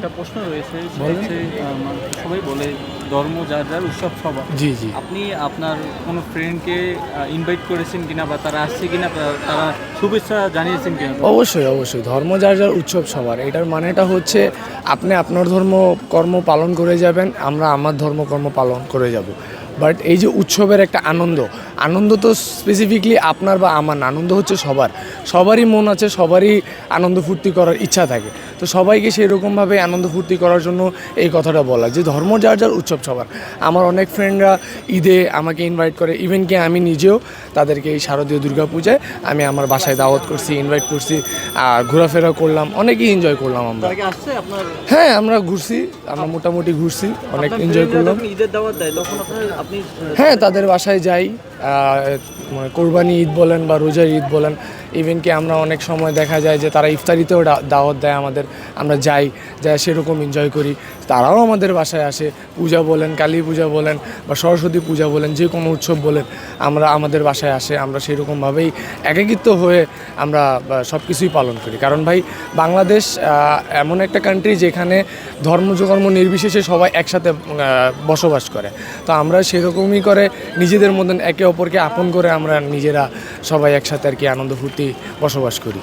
একটা প্রশ্ন রয়েছে সেটা হচ্ছে সবাই বলে ধর্ম যার যার উৎসব সবার। জি জি আপনি আপনার কোনো ফ্রেন্ডকে ইনভাইট করেছেন কিনা বা তারা আসছে কিনা তারা শুভেচ্ছা জানিয়েছেন কিনা? অবশ্যই অবশ্যই ধর্ম যার যার উৎসব সবার, এটার মানেটা হচ্ছে আপনি আপনার ধর্ম কর্ম পালন করে যাবেন, আমরা আমার ধর্মকর্ম পালন করে যাব। বাট এই যে উৎসবের একটা আনন্দ, আনন্দ তো স্পেসিফিকলি আপনার বা আমার না, আনন্দ হচ্ছে সবার, সবারই মন আছে, সবারই আনন্দ ফুর্তি করার ইচ্ছা থাকে। তো সবাইকে সেই রকমভাবে আনন্দ ফুর্তি করার জন্য এই কথাটা বলা যে ধর্ম যার যার উৎসব সবার। আমার অনেক ফ্রেন্ডরা ঈদে আমাকে ইনভাইট করে, ইভেন কি আমি নিজেও তাদেরকে এই শারদীয় দুর্গা পূজায় আমি আমার বাসায় দাওয়াত করছি, ইনভাইট করছি, আর ঘোরাফেরা করলাম, অনেকই এনজয় করলাম আমরা। তারা কি আসছে আপনার? হ্যাঁ আমরা ঘুরছি, আমরা মোটামুটি ঘুরছি, অনেক আপনার এনজয় friend রা করলাম। যখন ঈদের দাওয়াত দেয় তখন আপনি হ্যাঁ তাদের বাসায় যাই, মানে কোরবানি ঈদ বলেন বা রোজার ঈদ বলেন, ইভেন কি আমরা অনেক সময় দেখা যায় যে তারা ইফতারিতেও দাওয়াত দেয় আমাদের, আমরা যাই সেরকম এনজয় করি। তারাও আমাদের বাসায় আসে, পূজা বলেন, কালী পূজা বলেন বা সরস্বতী পূজা বলেন, যে কোনো উৎসব বলেন, আমরা আমাদের বাসায় আসে, আমরা সেরকমভাবেই একাকিত্ব হয়ে আমরা সব কিছুই পালন করি। কারণ ভাই বাংলাদেশ এমন একটা কান্ট্রি যেখানে ধর্ম নির্বিশেষে সবাই একসাথে বসবাস করে। তো আমরা সেরকমই করে নিজেদের মধ্যে একে অপরকে আপন করে আমরা নিজেরা সবাই একসাথে আর কি আনন্দ ফুর্তি বসবাস করি।